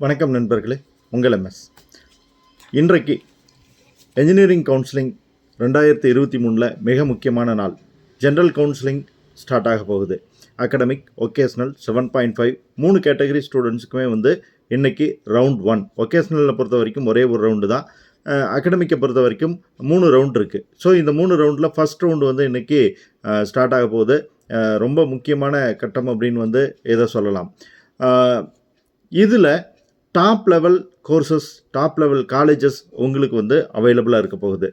வணக்கம் நண்பர்களே, உங்கள் எம்எஸ். இன்றைக்கு என்ஜினியரிங் கவுன்சிலிங் 2023 மிக முக்கியமான நாள். ஜென்ரல் கவுன்சிலிங் ஸ்டார்ட் ஆக போகுது. அகடமிக், ஒகேஷ்னல் 7.5 3 கேட்டகரி ஸ்டூடெண்ட்ஸுக்குமே இன்றைக்கி ரவுண்ட் 1. ஒகேஷ்னலில் பொறுத்த வரைக்கும் ஒரே ஒரு ரவுண்டு தான். அகடமிக்கை பொறுத்த வரைக்கும் 3 ரவுண்ட் இருக்குது. ஸோ இந்த 3 ரவுண்டில் ஃபஸ்ட் ரவுண்டு இன்றைக்கி ஸ்டார்ட் ஆக போகுது. ரொம்ப முக்கியமான கட்டம் அப்படின்னு எதை சொல்லலாம். இதில் top level courses, top level colleges உங்களுக்கு அவைலபிளாக இருக்க போகுது.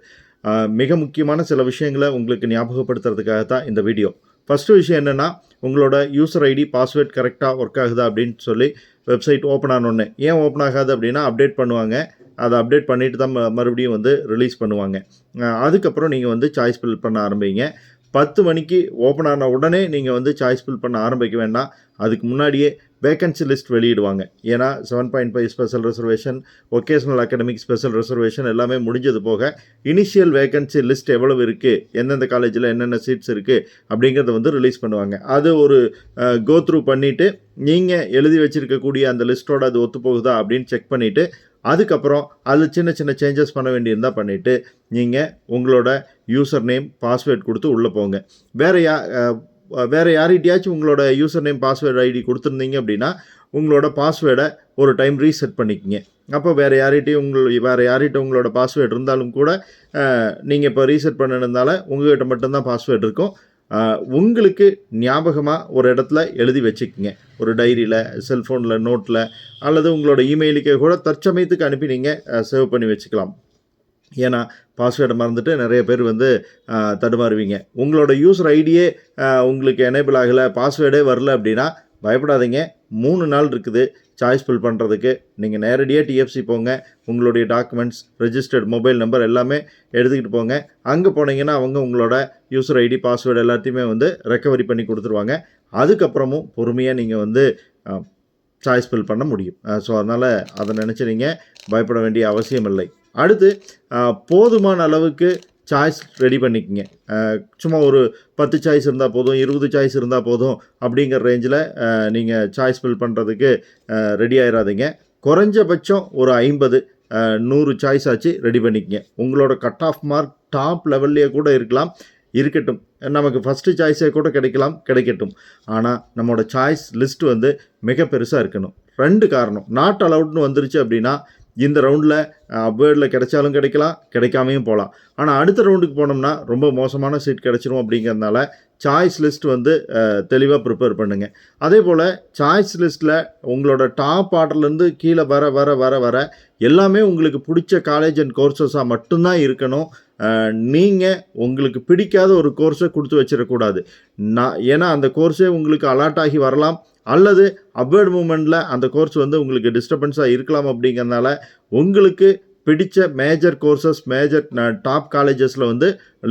மிக முக்கியமான சில விஷயங்களை உங்களுக்கு ஞாபகப்படுத்துறதுக்காக தான் இந்த வீடியோ. ஃபஸ்ட்டு விஷயம் என்னென்னா, உங்களோட யூசர் ஐடி பாஸ்வேர்ட் கரெக்டாக ஒர்க் ஆகுதா அப்படின்னு சொல்லி வெப்சைட் ஓப்பன் ஆனோடனே. ஏன் ஓப்பன் ஆகாது அப்படின்னா அப்டேட் பண்ணுவாங்க. அதை அப்டேட் பண்ணிவிட்டு தான் மறுபடியும் ரிலீஸ் பண்ணுவாங்க. அதுக்கப்புறம் நீங்கள் சாய்ஸ் ஃபில் பண்ண ஆரம்பிங்க. 10 மணிக்கு ஓப்பன் ஆன உடனே நீங்கள் சாய்ஸ் ஃபில் பண்ண ஆரம்பிக்க வேண்டாம். அதுக்கு முன்னாடியே வேக்கன்சி லிஸ்ட் வெளியிடுவாங்க. ஏன்னா 7.5 special reservation, vocational academic special reservation எல்லாமே முடிஞ்சது போக இனிஷியல் வேக்கன்சி லிஸ்ட் எவ்வளவு இருக்குது, எந்தெந்த காலேஜில் என்னென்ன சீட்ஸ் இருக்குது அப்படிங்கிறத ரிலீஸ் பண்ணுவாங்க. அது ஒரு கோ த்ரூ பண்ணிவிட்டு நீங்கள் எழுதி வச்சுருக்கக்கூடிய அந்த லிஸ்ட்டோடு அது ஒத்து போகுதா அப்படின்னு செக் பண்ணிவிட்டு அதுக்கப்புறம் அது சின்ன சின்ன சேஞ்சஸ் பண்ண வேண்டியிருந்தால் பண்ணிவிட்டு நீங்கள் உங்களோட யூசர் நேம் பாஸ்வேர்ட் கொடுத்து உள்ளே போங்க. வேறு யார்கிட்டையாச்சும் உங்களோட யூசர் நேம் பாஸ்வேர்டு ஐடி கொடுத்துருந்தீங்க அப்படின்னா உங்களோட பாஸ்வேர்டை ஒரு டைம் ரீசெட் பண்ணிக்கோங்க. அப்போ வேறு யார்கிட்ட உங்களோட பாஸ்வேர்டு இருந்தாலும் கூட நீங்கள் இப்போ ரீசெட் பண்ணிருந்தால உங்கள்கிட்ட மட்டும்தான் பாஸ்வேர்டு இருக்கும். உங்களுக்கு ஞாபகமாக ஒரு இடத்துல எழுதி வச்சுக்கோங்க. ஒரு டைரியில், செல்ஃபோனில், நோட்டில் அல்லது உங்களோட இமெயிலுக்கே கூட தற்சமயத்துக்கு அனுப்பி நீங்கள் சேவ் பண்ணி வச்சுக்கலாம். ஏன்னா பாஸ்வேர்டை மறந்துட்டு நிறைய பேர் தடுமாறுவீங்க. உங்களோட யூசர் ஐடியே உங்களுக்கு எனேபிள் ஆகலை, பாஸ்வேர்டே வரல அப்படின்னா பயப்படாதீங்க. 3 நாள் இருக்குது சாய்ஸ் ஃபில் பண்ணுறதுக்கு. நீங்கள் நேரடியாக டிஎஃப்சி போங்க. உங்களுடைய டாக்குமெண்ட்ஸ், ரெஜிஸ்டர்ட் மொபைல் நம்பர் எல்லாமே எடுத்துக்கிட்டு போங்க. அங்கே போனீங்கன்னா அவங்க உங்களோட யூசர் ஐடி, பாஸ்வேர்டு எல்லாத்தையுமே ரெக்கவரி பண்ணி கொடுத்துருவாங்க. அதுக்கப்புறமும் பொறுமையாக நீங்கள் சாய்ஸ் ஃபில் பண்ண முடியும். ஸோ அதனால் அதை நினச்சி நீங்கள் பயப்பட வேண்டிய அவசியம் இல்லை. அடுத்து போதுமான அளவுக்கு சாய்ஸ் ரெடி பண்ணிக்கங்க. சும்மா ஒரு 10 சாய்ஸ் இருந்தால் போதும், 20 சாய்ஸ் இருந்தால் போதும் அப்படிங்கிற ரேஞ்சில் நீங்கள் சாய்ஸ் ஃபில் பண்ணுறதுக்கு ரெடி ஆயிடாதீங்க. குறைஞ்சபட்சம் ஒரு 50 100 சாய்ஸ் ஆச்சு ரெடி பண்ணிக்கங்க. உங்களோட கட் ஆஃப் மார்க் டாப் லெவல்லையே கூட இருக்கட்டும். நமக்கு ஃபஸ்ட்டு சாய்ஸே கூட கிடைக்கட்டும். ஆனால் நம்மளோட சாய்ஸ் லிஸ்ட்டு மிக பெருசாக இருக்கணும். 2 காரணம். நாட் அலவுட்னு வந்துருச்சு அப்படின்னா இந்த ரவுண்டில் அப்வேர்டில் கிடைச்சாலும் கிடைக்காமையும் போகலாம். ஆனால் அடுத்த ரவுண்டுக்கு போனோம்னா ரொம்ப மோசமான சீட் கிடைச்சிரும். அப்படிங்கிறதுனால சாய்ஸ் லிஸ்ட் தெளிவாக ப்ரிப்பேர் பண்ணுங்கள். அதே போல் சாய்ஸ் லிஸ்ட்டில் உங்களோட டாப் ஆர்டர்லேருந்து கீழே வர எல்லாமே உங்களுக்கு பிடிச்ச காலேஜ் அண்ட் கோர்சஸாக மட்டும்தான் இருக்கணும். நீங்கள் உங்களுக்கு பிடிக்காத ஒரு கோர்ஸை கொடுத்து வச்சிடக்கூடாது. ஏன்னா அந்த கோர்ஸே உங்களுக்கு அலாட் ஆகி வரலாம், அல்லது அப்வேர்ட் மூமெண்ட்டில் அந்த கோர்ஸ் உங்களுக்கு டிஸ்டர்பன்ஸாக இருக்கலாம். அப்படிங்கிறதுனால உங்களுக்கு பிடிச்ச மேஜர் கோர்சஸ், மேஜர் டாப் காலேஜஸில்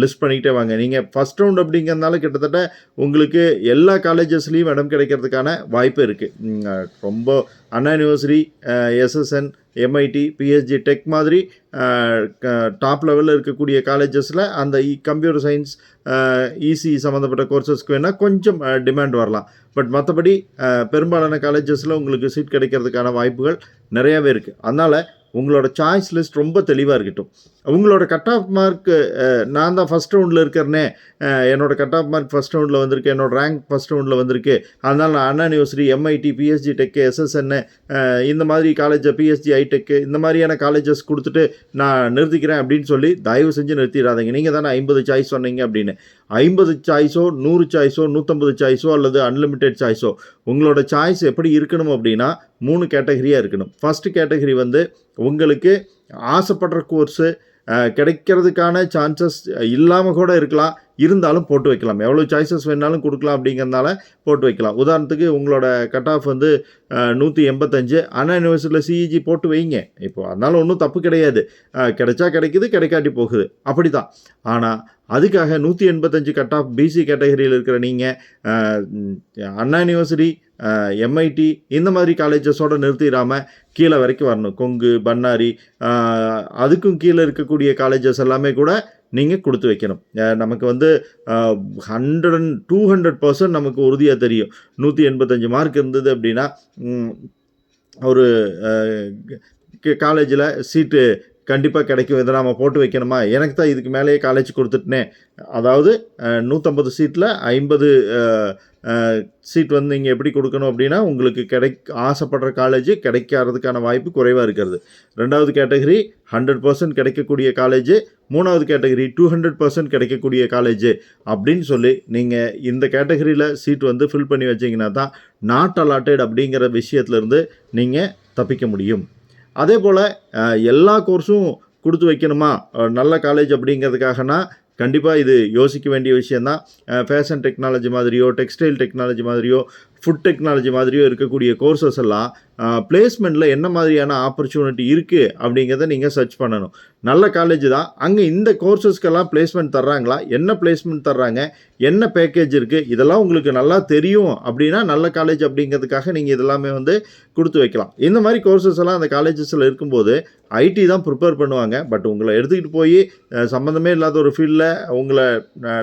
லிஸ்ட் பண்ணிக்கிட்டே வாங்க. நீங்கள் ஃபஸ்ட் ரவுண்ட் அப்படிங்கிறதுனால கிட்டத்தட்ட உங்களுக்கு எல்லா காலேஜஸ்லேயும் இடம் கிடைக்கிறதுக்கான வாய்ப்பு இருக்குது. ரொம்ப Anna university, SSN, MIT, PSG tech மாதிரி டாப் லெவலில் இருக்கக்கூடிய காலேஜஸில் அந்த கம்ப்யூட்டர் சயின்ஸ், இசி சம்மந்தப்பட்ட கோர்சஸ்க்கு வேணால் கொஞ்சம் டிமாண்ட் வரலாம். பட் மற்றபடி பெரும்பாலான காலேஜஸில் உங்களுக்கு சீட் கிடைக்கிறதுக்கான வாய்ப்புகள் நிறையாவே இருக்குது. அதனால் உங்களோட சாய்ஸ் லிஸ்ட் ரொம்ப தெளிவாக இருக்கட்டும். உங்களோட கட் ஆஃப் மார்க், நான் தான் ஃபஸ்ட் ரவுண்டில் இருக்கிறேனே, என்னோடய கட் ஆஃப் மார்க் ஃபஸ்ட் ரவுண்டில் வந்திருக்கு, என்னோடய ரேங்க் ஃபஸ்ட் ரவுண்டில் வந்திருக்கு, அதனால் நான் அண்ணா யூனிவர்சிட்டி, எம்ஐடி, பிஎஸ்ஜி டெக்கு, எஸ்எஸ்என்னு இந்த மாதிரி காலேஜை, பிஎஸ்ஜி ஐடெக்கு இந்த மாதிரியான காலேஜஸ் கொடுத்துட்டு நான் நிறுத்திக்கிறேன் அப்படின்னு சொல்லி தயவு செஞ்சு நிறுத்திடாதீங்க. நீங்கள் தானே 50 சாய்ஸ் சொன்னீங்க அப்படின்னு. 50 சாய்ஸோ, 100 சாய்ஸோ, 150 சாய்ஸோ அல்லது அன்லிமிட்டெட் சாய்ஸோ, உங்களோட சாய்ஸ் எப்படி இருக்கணும் அப்படின்னா 3 கேட்டகரியாக இருக்கணும். ஃபஸ்ட்டு கேட்டகரி உங்களுக்கு ஆசைப்படுற கோர்ஸு கிடைக்கிறதுக்கான சான்சஸ் இல்லாமல் கூட இருக்கலாம், இருந்தாலும் போட்டு வைக்கலாம். எவ்வளோ சாய்ஸஸ் வேணாலும் கொடுக்கலாம். அப்படிங்கிறதுனால போட்டு வைக்கலாம். உதாரணத்துக்கு உங்களோட கட் ஆஃப் 185, அண்ணா யூனிவர்சிட்டியில் சிஇஜி போட்டு வைங்க. இப்போது அதனால் ஒன்றும் தப்பு கிடையாது. கிடைச்சா கிடைக்குது, கிடைக்காட்டி போகுது, அப்படி தான். ஆனால் அதுக்காக 185 கட் ஆஃப் பிசி கேட்டகரியில் இருக்கிற நீங்கள் அண்ணா யூனிவர்சிட்டி, எம்ஐடி இந்த மாதிரி காலேஜஸோடு நிறுத்திடாமல் கீழே வரைக்கும் வரணும். கொங்கு, பன்னாரி, அதுக்கும் கீழே இருக்கக்கூடிய காலேஜஸ் எல்லாமே கூட நீங்கள் கொடுத்து வைக்கணும். நமக்கு 200% நமக்கு உறுதியாக தெரியும். 185 மார்க் இருந்தது அப்படின்னா ஒரு காலேஜில் சீட்டு கண்டிப்பாக கிடைக்கும், இதை நாம் போட்டு வைக்கணுமா, எனக்கு தான் இதுக்கு மேலேயே காலேஜ் கொடுத்துட்டனே, அதாவது 150 சீட்டில் 50 சீட் வந்து நீங்கள் எப்படி கொடுக்கணும் அப்படின்னா உங்களுக்கு ஆசைப்படுற காலேஜ் கிடைக்காததுக்கான வாய்ப்பு குறைவாக இருக்கிறது. ரெண்டாவது கேட்டகரி 100% கிடைக்கக்கூடிய காலேஜ், மூணாவது கேட்டகரி 200% கிடைக்கக்கூடிய காலேஜ் அப்படின்னு சொல்லி நீங்கள் இந்த கேட்டகரியில் சீட் வந்து ஃபில் பண்ணி வச்சிங்கன்னா தான் நாட் அலாட்டட் அப்படிங்கிற விஷயத்துலேருந்து நீங்கள் தப்பிக்க முடியும். அதே போல் எல்லா கோர்ஸும் கொடுத்து வைக்கணுமா நல்ல காலேஜ் அப்படிங்கிறதுக்காகனா கண்டிப்பாக இது யோசிக்க வேண்டிய விஷயந்தான். ஃபேஷன் டெக்னாலஜி மாதிரியோ, டெக்ஸ்டைல் டெக்னாலஜி மாதிரியோ, ஃபுட் டெக்னாலஜி மாதிரியோ இருக்கக்கூடிய கோர்சஸ் எல்லாம் பிளேஸ்மெண்ட்டில் என்ன மாதிரியான ஆப்பர்ச்சுனிட்டி இருக்குது அப்படிங்கிறத நீங்கள் சர்ச் பண்ணணும். நல்ல காலேஜ் தான், அங்கே இந்த கோர்சஸ்க்கெல்லாம் பிளேஸ்மெண்ட் தர்றாங்களா, என்ன பிளேஸ்மெண்ட் தர்றாங்க, என்ன பேக்கேஜ் இருக்குது, இதெல்லாம் உங்களுக்கு நல்லா தெரியும் அப்படின்னா நல்ல காலேஜ் அப்படிங்கிறதுக்காக நீங்கள் இதெல்லாமே வந்து கொடுத்து வைக்கலாம். இந்த மாதிரி கோர்சஸ் எல்லாம் அந்த காலேஜஸில் இருக்கும்போது ஐடி தான் ப்ரிப்பேர் பண்ணுவாங்க. பட் உங்களை எடுத்துக்கிட்டு போய் சம்மந்தமே இல்லாத ஒரு ஃபீல்டில் உங்களை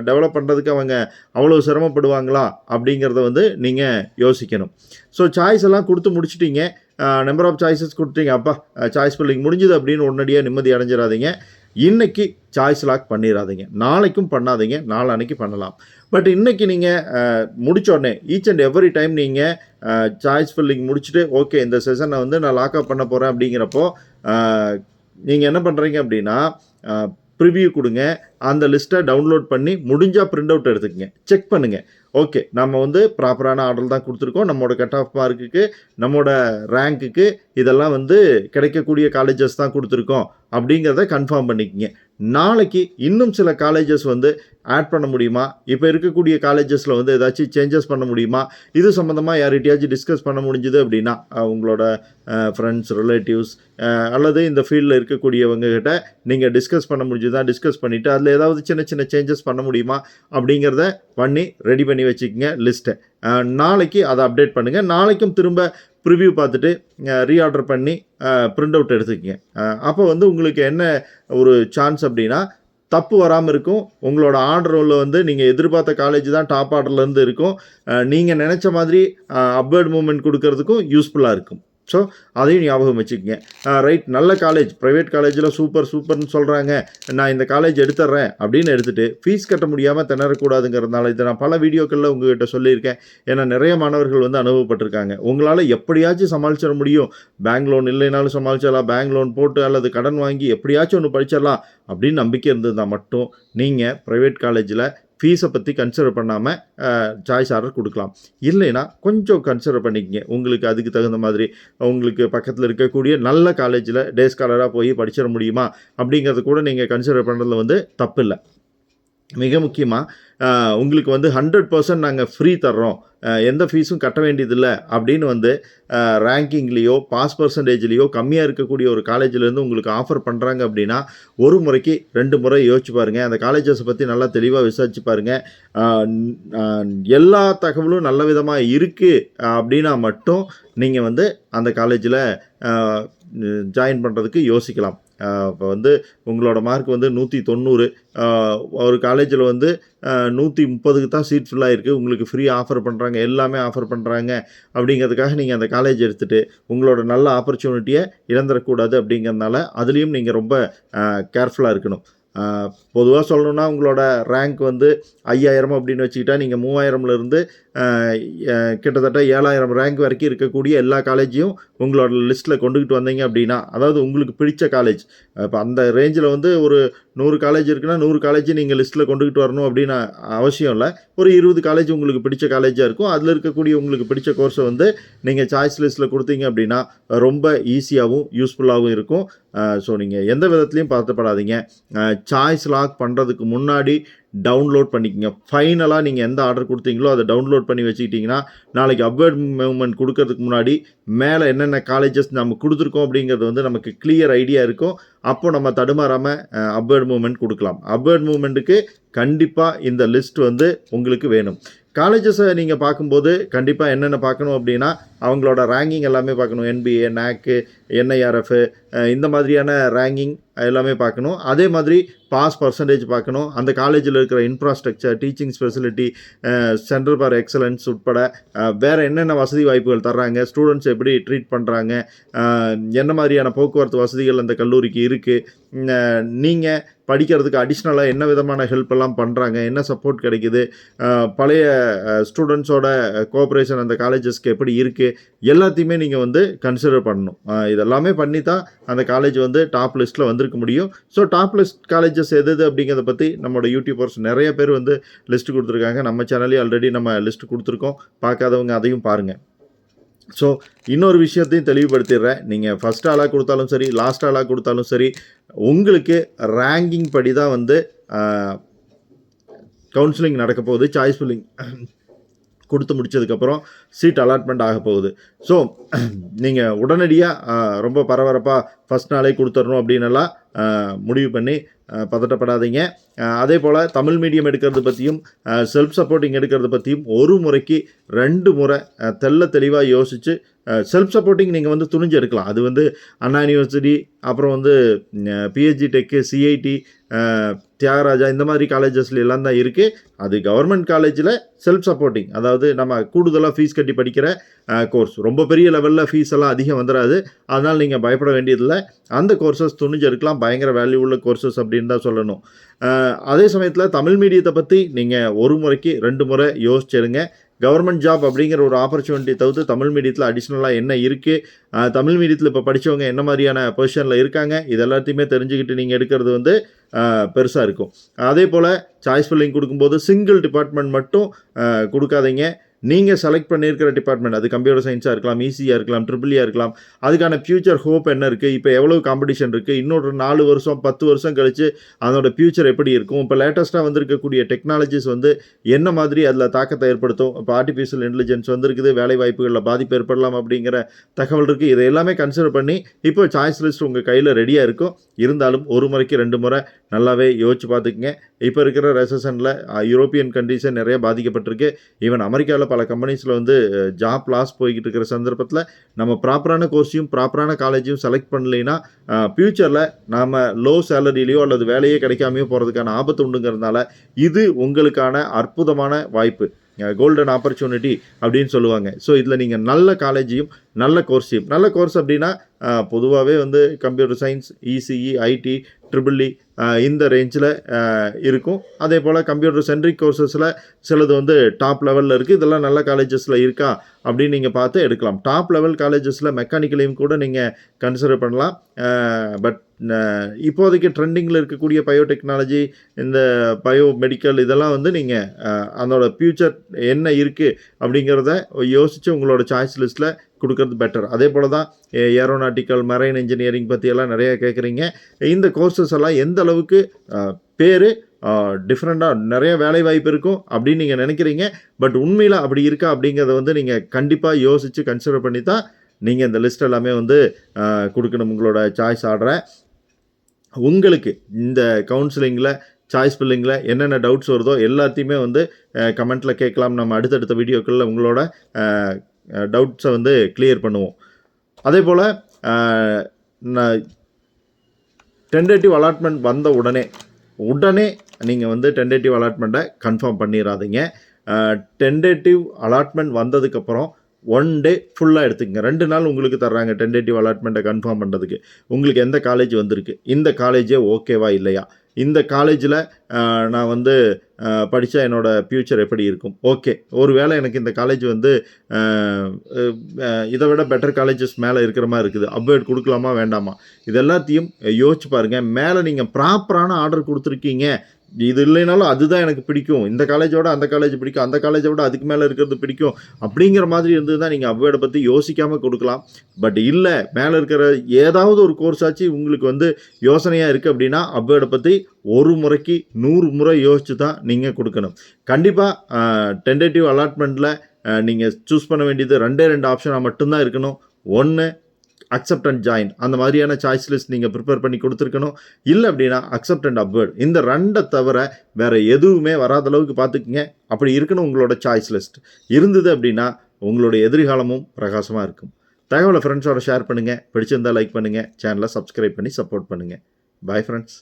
டெவலப் பண்ணுறதுக்கு அவங்க அவ்வளோ சிரமப்படுவாங்களா அப்படிங்கிறத வந்து நீங்கள் யோசிக்கணும். ஸோ சாய்ஸ் எல்லாம் கொடுத்து முடிச்சிட்டிங்க, நம்பர் ஆஃப் சாய்ஸஸ் கொடுத்தீங்க, அப்பா சாய்ஸ் ஃபில்லிங் முடிஞ்சுது அப்படின்னு உடனடியாக நிம்மதி அடைஞ்சிடாதீங்க. இன்றைக்கி சாய்ஸ் லாக் பண்ணிடாதீங்க, நாளைக்கும் பண்ணாதீங்க, நாளான்னைக்கு பண்ணலாம். பட் இன்றைக்கி நீங்கள் முடித்தோடனே ஈச் அண்ட் எவ்ரி டைம் நீங்கள் சாய்ஸ் ஃபில்லிங் முடிச்சுட்டு ஓகே இந்த செஷனை வந்து நான் லாக்அப் பண்ண போகிறேன் அப்படிங்கிறப்போ நீங்கள் என்ன பண்ணுறீங்க அப்படின்னா ப்ரிவ்யூ கொடுங்க, அந்த லிஸ்ட்டை டவுன்லோட் பண்ணி முடிஞ்சால் பிரிண்ட் அவுட் எடுத்துக்கங்க, செக் பண்ணுங்கள். ஓகே நம்ம வந்து ப்ராப்பரான ஆர்டர் தான் கொடுத்துருக்கோம், நம்மளோட கட் ஆஃப் மார்க்குக்கு நம்மளோட ரேங்க்குக்கு இதெல்லாம் வந்து கிடைக்கக்கூடிய காலேஜஸ் தான் கொடுத்துருக்கோம் அப்படிங்கிறத கன்ஃபார்ம் பண்ணிக்கங்க. நாளைக்கு இன்னும் சில காலேஜஸ் வந்து ஆட் பண்ண முடியுமா, இப்போ இருக்கக்கூடிய காலேஜஸில் வந்து ஏதாச்சும் சேஞ்சஸ் பண்ண முடியுமா, இது சம்மந்தமாக யார்கிட்டயாச்சும் டிஸ்கஸ் பண்ண முடிஞ்சுது அப்படின்னா உங்களோட ஃப்ரெண்ட்ஸ், ரிலேட்டிவ்ஸ் அல்லது இந்த ஃபீல்டில் இருக்கக்கூடியவங்ககிட்ட நீங்கள் டிஸ்கஸ் பண்ண முடிஞ்சுதான் டிஸ்கஸ் பண்ணிவிட்டு அதில் ஏதாவது சின்ன சின்ன சேஞ்சஸ் பண்ண முடியுமா அப்படிங்கிறத பண்ணி ரெடி பண்ணி வச்சுக்கோங்க லிஸ்ட்டை. நாளைக்கு அதை அப்டேட் பண்ணுங்கள், நாளைக்கும் திரும்ப ப்ரிவ்யூ பார்த்துட்டு ரீஆர்டர் பண்ணி பிரிண்ட் அவுட் எடுத்துக்கங்க. அப்போ வந்து உங்களுக்கு என்ன ஒரு சான்ஸ் அப்படின்னா தப்பு வராமல் இருக்கும், உங்களோட ஆர்டரில் வந்து நீங்கள் எதிர்பார்த்த காலேஜ் தான் டாப் ஆர்டர்லேருந்து இருக்கும், நீங்கள் நினச்ச மாதிரி அப்வர்ட் மூவ்மெண்ட் கொடுக்கறதுக்கும் யூஸ்ஃபுல்லாக இருக்கும். ஸோ அதையும் ஞாபகம் வச்சுக்கோங்க. ரைட், நல்ல காலேஜ், ப்ரைவேட் காலேஜில் சூப்பர்னு சொல்கிறாங்க, நான் இந்த காலேஜ் எடுத்துட்றேன் அப்படின்னு எடுத்துகிட்டு ஃபீஸ் கட்ட முடியாமல் திணறக்கூடாதுங்கிறதுனால இதை நான் பல வீடியோக்களில் உங்கள்கிட்ட சொல்லியிருக்கேன். ஏன்னா நிறைய மாணவர்கள் வந்து அனுபவப்பட்டிருக்காங்க. உங்களால் எப்படியாச்சும் சமாளிச்சிட முடியும், பேங்க் லோன் இல்லைனாலும் சமாளிச்சிடலாம், பேங்க் லோன் போட்டு அல்லது கடன் வாங்கி எப்படியாச்சும் ஒன்று படிச்சிடலாம் அப்படின்னு நம்பிக்கை இருந்ததுன்னா மட்டும் நீங்கள் ப்ரைவேட் காலேஜில் ஃபீஸை பற்றி கன்சிடர் பண்ணாமல் சாய்ஸ் ஆர்டர் கொடுக்கலாம். இல்லைன்னா கொஞ்சம் கன்சிடர் பண்ணிக்கங்க, உங்களுக்கு அதுக்கு தகுந்த மாதிரி உங்களுக்கு பக்கத்தில் இருக்கக்கூடிய நல்ல காலேஜில் டே ஸ்காலராக போய் படிச்சிட முடியுமா அப்படிங்கிறது கூட நீங்கள் கன்சிடர் பண்ணுறதுல வந்து தப்பு இல்லை. மிக முக்கியமாக உங்களுக்கு வந்து 100% நாங்கள் ஃப்ரீ தர்றோம், எந்த ஃபீஸும் கட்ட வேண்டியதில்லை அப்படின்னு வந்து ரேங்கிங்லேயோ பாஸ் பர்சன்டேஜ்லேயோ கம்மியாக இருக்கக்கூடிய ஒரு காலேஜிலேருந்து உங்களுக்கு ஆஃபர் பண்ணுறாங்க அப்படின்னா ஒரு முறைக்கு 2 முறை யோசிச்சு பாருங்கள், அந்த காலேஜஸை பற்றி நல்லா தெளிவாக விசாரிச்சு பாருங்கள். எல்லா தகவலும் நல்ல விதமாக இருக்குது அப்படின்னா மட்டும் நீங்கள் வந்து அந்த காலேஜில் ஜாயின் பண்ணுறதுக்கு யோசிக்கலாம். இப்போ வந்து உங்களோட மார்க் வந்து 190, ஒரு காலேஜில் வந்து 130க்கு தான் சீட் ஃபுல்லாக இருக்குது, உங்களுக்கு ஃப்ரீ ஆஃபர் பண்ணுறாங்க, எல்லாமே ஆஃபர் பண்ணுறாங்க அப்படிங்கிறதுக்காக நீங்கள் அந்த காலேஜ் எடுத்துகிட்டு உங்களோட நல்ல ஆப்பர்ச்சுனிட்டியை இழந்துடக்கூடாது. அப்படிங்கிறதுனால அதுலேயும் நீங்கள் ரொம்ப கேர்ஃபுல்லாக இருக்கணும். பொதுவாக சொல்லணுன்னா உங்களோட ரேங்க் வந்து 5000 அப்படின்னு வச்சுக்கிட்டா நீங்கள் 3000லேருந்து கிட்டத்தட்ட 7000 ரேங்க் வரைக்கும் இருக்கக்கூடிய எல்லா காலேஜையும் உங்களோட லிஸ்ட்டில் கொண்டுக்கிட்டு வந்தீங்க அப்படின்னா, அதாவது உங்களுக்கு பிடிச்ச காலேஜ், இப்போ அந்த ரேஞ்சில் வந்து ஒரு 100 காலேஜ் இருக்குன்னா 100 காலேஜ் நீங்கள் லிஸ்ட்டில் கொண்டுக்கிட்டு வரணும் அப்படின்னு அவசியம் இல்லை. ஒரு 20 காலேஜ் உங்களுக்கு பிடிச்ச காலேஜாக இருக்கும், அதில் இருக்கக்கூடிய உங்களுக்கு பிடிச்ச கோர்ஸை வந்து நீங்கள் சாய்ஸ் லிஸ்ட்டில் கொடுத்தீங்க அப்படின்னா ரொம்ப ஈஸியாகவும் யூஸ்ஃபுல்லாகவும் இருக்கும். ஸோ நீங்கள் எந்த விதத்துலையும் பார்த்துப்படாதீங்க, சாய்ஸ் லாக் பண்ணுறதுக்கு முன்னாடி டவுன்லோட் பண்ணிக்கங்க. ஃபைனலாக நீங்கள் எந்த ஆர்டர் கொடுத்தீங்களோ அதை டவுன்லோட் பண்ணி வச்சுக்கிட்டிங்கன்னா நாளைக்கு அப்வர்ட் மூவ்மெண்ட் கொடுக்கறதுக்கு முன்னாடி மேலே என்னென்ன காலேஜஸ் நம்ம கொடுத்துருக்கோம் அப்படிங்கிறது வந்து நமக்கு கிளியர் ஐடியா இருக்கும். அப்போ நம்ம தடுமாறாமல் அப்வர்ட் மூவ்மெண்ட் கொடுக்கலாம். அப்வர்ட் மூவ்மெண்ட்டுக்கு கண்டிப்பாக இந்த லிஸ்ட் வந்து உங்களுக்கு வேணும். காலேஜஸை நீங்கள் பார்க்கும்போது கண்டிப்பாக என்னென்ன பார்க்கணும் அப்படின்னா அவங்களோட ரேங்கிங் எல்லாமே பார்க்கணும். NBA, NAC, NIRF இந்த மாதிரியான ரேங்கிங் எல்லாமே பார்க்கணும். அதே மாதிரி பாஸ் பர்சன்டேஜ் பார்க்கணும். அந்த காலேஜில் இருக்கிற infrastructure, teaching facility, centre for excellence உட்பட வேறு என்னென்ன வசதி வாய்ப்புகள் தர்றாங்க, ஸ்டூடெண்ட்ஸ் எப்படி ட்ரீட் பண்ணுறாங்க, என்ன மாதிரியான போக்குவரத்து வசதிகள் அந்த கல்லூரிக்கு இருக்குது, நீங்கள் படிக்கிறதுக்கு அடிஷ்னலாக என்ன விதமான ஹெல்ப் எல்லாம் பண்ணுறாங்க, என்ன சப்போர்ட் கிடைக்குது, பழைய ஸ்டூடெண்ட்ஸோட கோஆப்ரேஷன் அந்த காலேஜஸ்க்கு எப்படி இருக்குது, எல்லாத்தையுமே நீங்கள் வந்து கன்சிடர் பண்ணணும். இதெல்லாமே பண்ணி தான் அந்த காலேஜ் வந்து டாப் லிஸ்ட்டில் வந்திருக்க முடியும். ஸோ டாப் லிஸ்ட் காலேஜஸ் எது அப்படிங்கிறத பற்றி நம்மளோட யூடியூபர்ஸ் நிறைய பேர் வந்து லிஸ்ட்டு கொடுத்துருக்காங்க. நம்ம சேனல்லே ஆல்ரெடி நம்ம லிஸ்ட்டு கொடுத்துருக்கோம். பார்க்காதவங்க அதையும் பாருங்கள். ஸோ இன்னொரு விஷயத்தையும் தெளிவுபடுத்திடுறேன். நீங்கள் ஃபஸ்ட் ஆளாக கொடுத்தாலும் சரி, லாஸ்ட் ஆளாக கொடுத்தாலும் சரி, உங்களுக்கு ரேங்கிங் படி தான் வந்து கவுன்சிலிங் நடக்க போகுது. சாய்ஸ் ஃபில்லிங் கொடுத்து முடித்ததுக்கப்புறம் சீட் அலாட்மெண்ட் ஆக போகுது. ஸோ நீங்கள் உடனடியாக ரொம்ப பரபரப்பாக ஃபஸ்ட் நாளே கொடுத்துடணும் அப்படின்னலாம் முடிவு பண்ணி பதட்டப்படாதீங்க. அதே போல் தமிழ் மீடியம் எடுக்கிறது பற்றியும் செல்ஃப் சப்போர்ட்டிங் எடுக்கிறது பற்றியும் ஒரு முறைக்கு 2 முறை தெளிவாக யோசித்து செல்ஃப் சப்போர்ட்டிங் நீங்கள் வந்து துணிஞ்சு எடுக்கலாம். அது வந்து அண்ணா யூனிவர்சிட்டி, அப்புறம் வந்து பிஹெச்டி டெக்கு, சிஐடி, தியாகராஜா இந்த மாதிரி காலேஜஸ்ல எல்லாம் தான் இருக்குது. அது கவர்மெண்ட் காலேஜில் செல்ஃப் சப்போர்ட்டிங், அதாவது நம்ம கூடுதலாக ஃபீஸ் கட்டி படிக்கிற கோர்ஸ். ரொம்ப பெரிய லெவலில் ஃபீஸ் எல்லாம் அதிகம் வந்துடாது. அதனால் நீங்கள் பயப்பட வேண்டியதில்லை. அந்த கோர்சஸ் துணிஞ்சு எடுக்கலாம். பயங்கர வேல்யூ உள்ள கோர்சஸ் அப்படின்னு தான் சொல்லணும். அதே சமயத்தில் தமிழ் மீடியத்தை பற்றி நீங்கள் ஒரு முறைக்கு 2 முறை யோசிச்சிடுங்க. கவர்மெண்ட் ஜாப் அப்படிங்கிற ஒரு ஆப்பர்ச்சுனிட்டி தவிர்த்து தமிழ் மீடியத்தில் அடிஷ்னலாக என்ன இருக்குது, தமிழ் மீடியத்தில் இப்போ படித்தவங்க என்ன மாதிரியான பொசிஷனில் இருக்காங்க, இது எல்லாத்தையுமே தெரிஞ்சுக்கிட்டு நீங்கள் எடுக்கிறது வந்து பெருசாக இருக்கும். அதே போல் சாய்ஸ் ஃபில்லிங் கொடுக்கும்போது சிங்கிள் டிபார்ட்மெண்ட் மட்டும் கொடுக்காதீங்க. நீங்கள் செலக்ட் பண்ணியிருக்கிற டிபார்ட்மெண்ட், அது கம்ப்யூட்டர் சயின்ஸாக இருக்கலாம், ஈஸியாக இருக்கலாம், ட்ரிபிளியாக இருக்கலாம், அதுக்கான ஃபியூச்சர் ஹோப் என்ன இருக்குது, இப்போ எவ்வளோ காம்படிஷன் இருக்குது, இன்னொரு 4 வருஷம் 10 வருஷம் கழித்து அதோட ஃபியூச்சர் எப்படி இருக்கும், இப்போ லேட்டஸ்ட்டாக வந்திருக்கக்கூடிய டெக்னாலஜிஸ் வந்து என்ன மாதிரி அதில் தாக்கத்தை ஏற்படுத்தும், இப்போ ஆர்டிஃபிஷியல் இன்டெலிஜென்ஸ் வந்திருக்குது, வேலை வாய்ப்புகளில் பாதிப்பு ஏற்படலாம் அப்படிங்கிற தகவல் இருக்குது. இதை எல்லாமே கன்சிடர் பண்ணி இப்போ சாய்ஸ் லிஸ்ட் உங்கள் கையில் ரெடியாக இருக்கும். இருந்தாலும் ஒரு முறைக்கு 2 முறை நல்லாவே யோசிச்சு பார்த்துக்குங்க. இப்போ இருக்கிற ரெசஷனில் யூரோப்பியன் கண்ட்ரீஸை நிறைய பாதிக்கப்பட்டிருக்கு. ஈவன் அமெரிக்காவில் பல கம்பெனிஸில் வந்து ஜாப் லாஸ் போய்கிட்டு இருக்கிற சந்தர்ப்பத்தில் நம்ம ப்ராப்பரான கோர்ஸையும் ப்ராப்பரான காலேஜையும் செலக்ட் பண்ணலைன்னா ஃப்யூச்சரில் நாம் லோ சேலரிலையோ அல்லது வேலையே கிடைக்காமையோ போகிறதுக்கான ஆபத்து உண்டுங்கிறதுனால இது உங்களுக்கான அற்புதமான வாய்ப்பு, கோல்டன் ஆப்பர்ச்சுனிட்டி அப்படின்னு சொல்லுவாங்க. ஸோ இதில் நீங்கள் நல்ல காலேஜையும் நல்ல கோர்ஸையும், நல்ல கோர்ஸ் அப்படின்னா பொதுவாகவே வந்து computer science, ECE, IT, triple E இந்த ரேஞ்சில் இருக்கும். அதே போல் கம்ப்யூட்டர் சென்ட்ரிக் கோர்சஸில் சிலது வந்து டாப் லெவலில் இருக்குது. இதெல்லாம் நல்ல காலேஜஸில் இருக்கா அப்படின்னு நீங்கள் பார்த்து எடுக்கலாம். டாப் லெவல் காலேஜஸில் மெக்கானிக்கலையும் கூட நீங்கள் கன்சிடர் பண்ணலாம். பட் இப்போதைக்கு ட்ரெண்டிங்கில் இருக்கக்கூடிய பயோடெக்னாலஜி, இந்த பயோ மெடிக்கல் இதெல்லாம் வந்து நீங்கள் அதோட ஃப்யூச்சர் என்ன இருக்குது அப்படிங்கிறத யோசித்து உங்களோட சாய்ஸ் லிஸ்ட்டில் கொடுக்கறது பெட்டர். அதே போல் தான் ஏரோநாட்டிக்கல், மெரைன் இன்ஜினியரிங் பற்றியெல்லாம் நிறைய கேட்குறீங்க. இந்த கோர்சஸ் எல்லாம் எந்த அளவுக்கு பேர் டிஃப்ரெண்ட்டாக நிறைய வேலை வாய்ப்பு இருக்கும் அப்படின்னு நீங்கள் நினைக்கிறீங்க. பட் உண்மையில் அப்படி இருக்கா அப்படிங்கிறத வந்து நீங்கள் கண்டிப்பாக யோசித்து கன்சிடர் பண்ணி தான் நீங்கள் இந்த லிஸ்ட் எல்லாமே வந்து கொடுக்கணும் உங்களோட சாய்ஸ் ஆர்டரை. உங்களுக்கு இந்த கவுன்சிலிங்கில், சாய்ஸ் ஃபில்லிங்கில் என்னென்ன டவுட்ஸ் வருதோ எல்லாத்தையுமே வந்து கமெண்ட்டில் கேட்கலாம். நம்ம அடுத்தடுத்த வீடியோக்களில் உங்களோட டவுட்ஸை வந்து கிளியர் பண்ணுவோம். அதே போல் டென்டேட்டிவ் அலாட்மெண்ட் வந்த உடனே நீங்கள் வந்து டென்டேட்டிவ் அலாட்மெண்ட்டை கன்ஃபார்ம் பண்ணிடாதீங்க. டென்டேட்டிவ் அலாட்மெண்ட் வந்ததுக்கப்புறம் 1 டே ஃபுல்லாக எடுத்துக்கங்க. 2 நாள் உங்களுக்கு தர்றாங்க டென்டேட்டிவ் அலாட்மெண்ட்டை கன்ஃபார்ம் பண்ணுறதுக்கு. உங்களுக்கு எந்த காலேஜ் வந்திருக்கு, இந்த காலேஜே ஓகேவா இல்லையா, இந்த காலேஜில் நான் வந்து படித்தா என்னோடய ஃப்யூச்சர் எப்படி இருக்கும், ஓகே ஒரு வேளை எனக்கு இந்த காலேஜ் வந்து இதை விட பெட்டர் காலேஜஸ் மேலே இருக்கிற மாதிரி இருக்குது, அப்கிரேட் கொடுக்கலாமா வேண்டாமா, இது எல்லாத்தையும் யோசிச்சு பாருங்கள். மேலே நீங்கள் ப்ராப்பரான ஆர்டர் கொடுத்துருக்கீங்க, இது இல்லைனாலும் அதுதான் எனக்கு பிடிக்கும், இந்த காலேஜோட அந்த காலேஜ் பிடிக்கும், அந்த காலேஜை விட அதுக்கு மேலே இருக்கிறது பிடிக்கும் அப்படிங்கிற மாதிரி இருந்து தான் நீங்கள் அப்கிரேடை பற்றி யோசிக்காமல் கொடுக்கலாம். பட் இல்லை, மேலே இருக்கிற ஏதாவது ஒரு கோர்ஸ் ஆச்சு உங்களுக்கு வந்து யோசனையாக இருக்குது அப்படின்னா அப்கிரேடை பற்றி ஒரு முறைக்கு 100 முறை யோசித்து தான் நீங்கள் கொடுக்கணும். கண்டிப்பாக டென்டேட்டிவ் அலாட்மெண்ட்டில் நீங்கள் சூஸ் பண்ண வேண்டியது 2 ஆப்ஷனாக மட்டும்தான் இருக்கணும். 1 அக்செப்ட் அண்ட் ஜாயின், அந்த மாதிரியான சாய்ஸ் லிஸ்ட் நீங்கள் ப்ரிப்பேர் பண்ணி கொடுத்துருக்கணும். இல்லை அப்படின்னா அக்செப்ட் அண்ட் அப்வேர்ட், இந்த 2 தவிர வேறு எதுவுமே வராத அளவுக்கு பார்த்துக்குங்க. அப்படி இருக்கணும் உங்களோட சாய்ஸ் லிஸ்ட். இருந்தது அப்படின்னா உங்களுடைய எதிர்காலமும் பிரகாசமாக இருக்கும். தகவலை ஃப்ரெண்ட்ஸோட ஷேர் பண்ணுங்கள். பிடிச்சிருந்தால் லைக் பண்ணுங்கள். சேனலை சப்ஸ்கிரைப் பண்ணி சப்போர்ட் பண்ணுங்கள். Bye friends.